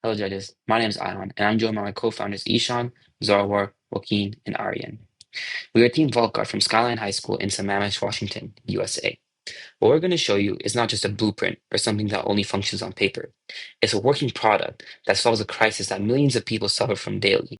Hello, judges. My name is Ayaan, and I'm joined by my co-founders Eshaan, Zorawar, Joaquin, and Aryan. We are Team VaultGuard from Skyline High School in Sammamish, Washington, USA. What we're going to show you is not just a blueprint or something that only functions on paper. It's a working product that solves a crisis that millions of people suffer from daily.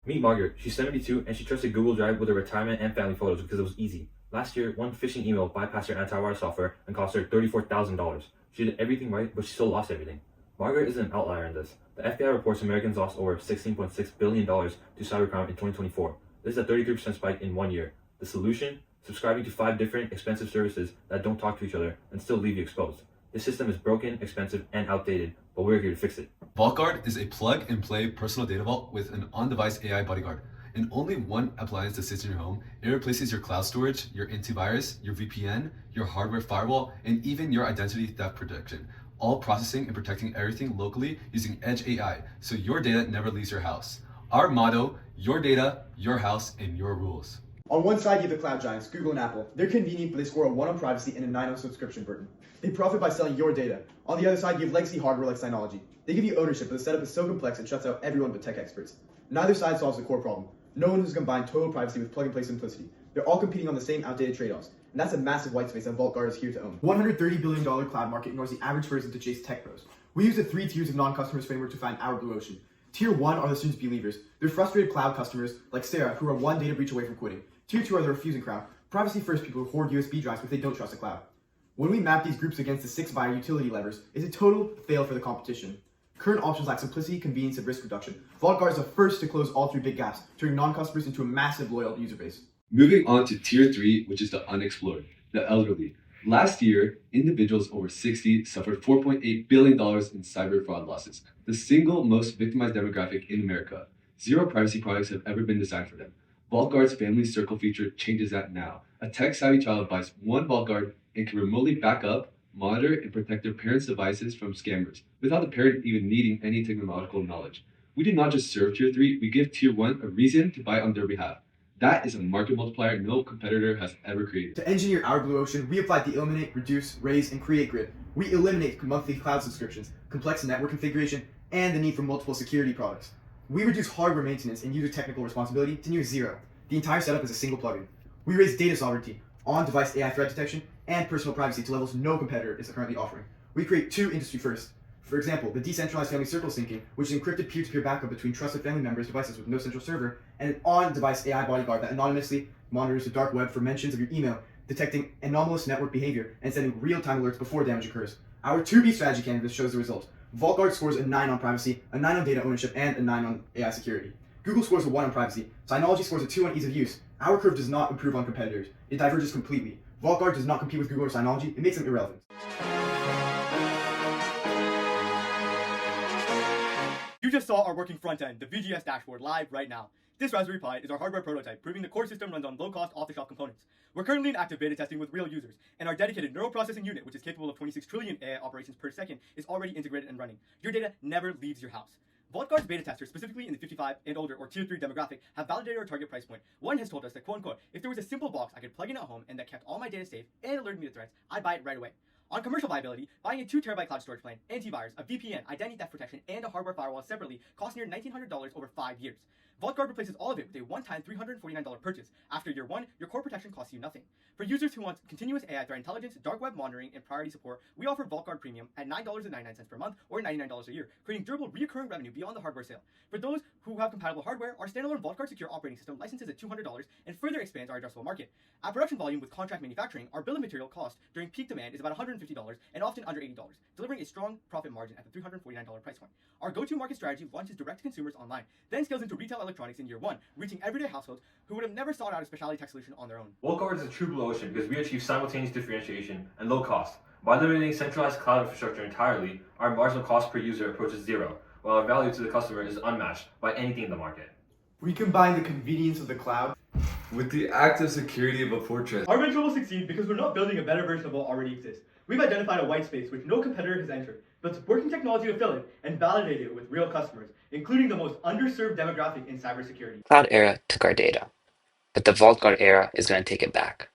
Meet Margaret. She's 72 and she trusted Google Drive with her retirement and family photos because it was easy. Last year, one phishing email bypassed her antivirus software and cost her $34,000. She did everything right, but she still lost everything. Margaret is an outlier in this. The FBI reports Americans lost over $16.6 billion to cybercrime in 2024. This is a 33% spike in 1 year. The solution? Subscribing to 5 different expensive services that don't talk to each other and still leave you exposed. This system is broken, expensive, and outdated, but we're here to fix it. VaultGuard is a plug-and-play personal data vault with an on-device AI bodyguard. In only one appliance that sits in your home, it replaces your cloud storage, your antivirus, your VPN, your hardware firewall, and even your identity theft protection, all processing and protecting everything locally using Edge AI, so your data never leaves your house. Our motto, your data, your house, and your rules. On one side, you have the cloud giants, Google and Apple. They're convenient, but they score a 1 on privacy and a 9 on subscription burden. They profit by selling your data. On the other side, you have legacy hardware like Synology. They give you ownership, but the setup is so complex it shuts out everyone but tech experts. Neither side solves the core problem. No one has combined total privacy with plug-and-play simplicity. They're all competing on the same outdated trade-offs. And that's a massive white space that VaultGuard is here to own. $130 billion cloud market ignores the average person to chase tech pros. We use the 3 tiers of non-customers framework to find our blue ocean. Tier 1 are the students believers. They're frustrated cloud customers like Sarah, who are 1 data breach away from quitting. Tier 2 are the refusing crowd, privacy-first people who hoard USB drives but they don't trust the cloud. When we map these groups against the 6 buyer utility levers, it's a total fail for the competition. Current options lack simplicity, convenience, and risk reduction. VaultGuard is the first to close all 3 big gaps, turning non-customers into a massive loyal user base. Moving on to Tier 3, which is the unexplored, the elderly. Last year, individuals over 60 suffered $4.8 billion in cyber fraud losses, the single most victimized demographic in America. Zero privacy products have ever been designed for them. VaultGuard's Family Circle feature changes that now. A tech-savvy child buys one VaultGuard and can remotely back up, monitor, and protect their parents' devices from scammers, without the parent even needing any technological knowledge. We do not just serve Tier 3, we give Tier 1 a reason to buy on their behalf. That is a market multiplier no competitor has ever created. To engineer our blue ocean, we applied the eliminate, reduce, raise, and create grid. We eliminate monthly cloud subscriptions, complex network configuration, and the need for multiple security products. We reduce hardware maintenance and user technical responsibility to near zero. The entire setup is a single plugin. We raise data sovereignty, on-device AI threat detection, and personal privacy to levels no competitor is currently offering. We create 2 industry firsts. For example, the decentralized family circle syncing, which is encrypted peer-to-peer backup between trusted family members' devices with no central server, and an on-device AI bodyguard that anonymously monitors the dark web for mentions of your email, detecting anomalous network behavior, and sending real-time alerts before damage occurs. Our 2B strategy canvas shows the result. VaultGuard scores a 9 on privacy, a 9 on data ownership, and a 9 on AI security. Google scores a 1 on privacy. Synology scores a 2 on ease of use. Our curve does not improve on competitors. It diverges completely. VaultGuard does not compete with Google or Synology. It makes them irrelevant. You just saw our working front end, the VGS dashboard, live right now. This Raspberry Pi is our hardware prototype, proving the core system runs on low-cost, off-the-shelf components. We're currently in active beta testing with real users, and our dedicated neural processing unit, which is capable of 26 trillion AI operations per second, is already integrated and running. Your data never leaves your house. VaultGuard's beta testers, specifically in the 55 and older or Tier 3 demographic, have validated our target price point. One has told us that, quote-unquote, if there was a simple box I could plug in at home and that kept all my data safe and alerted me to threats, I'd buy it right away. On commercial viability, buying a 2 terabyte cloud storage plan, antivirus, a VPN, identity theft protection, and a hardware firewall separately costs near $1,900 over 5 years. VaultGuard replaces all of it with a one-time $349 purchase. After year 1, your core protection costs you nothing. For users who want continuous AI threat intelligence, dark web monitoring, and priority support, we offer VaultGuard Premium at $9.99 per month or $99 a year, creating durable, recurring revenue beyond the hardware sale. For those who have compatible hardware, our standalone VaultGuard Secure operating system licenses at $200 and further expands our addressable market. At production volume with contract manufacturing, our bill of material cost during peak demand is about $150 and often under $80, delivering a strong profit margin at the $349 price point. Our go-to market strategy launches direct to consumers online, then scales into retail electronics in year 1, reaching everyday households who would have never sought out a specialty tech solution on their own. VaultGuard is a true blue ocean because we achieve simultaneous differentiation and low cost. By eliminating centralized cloud infrastructure entirely, our marginal cost per user approaches zero, while our value to the customer is unmatched by anything in the market. We combine the convenience of the cloud with the active security of a fortress. Our venture will succeed because we're not building a better version of what already exists. We've identified a white space which no competitor has entered, built working technology to fill it, and validated it with real customers, including the most underserved demographic in cybersecurity. Cloud era took our data, but the VaultGuard era is going to take it back.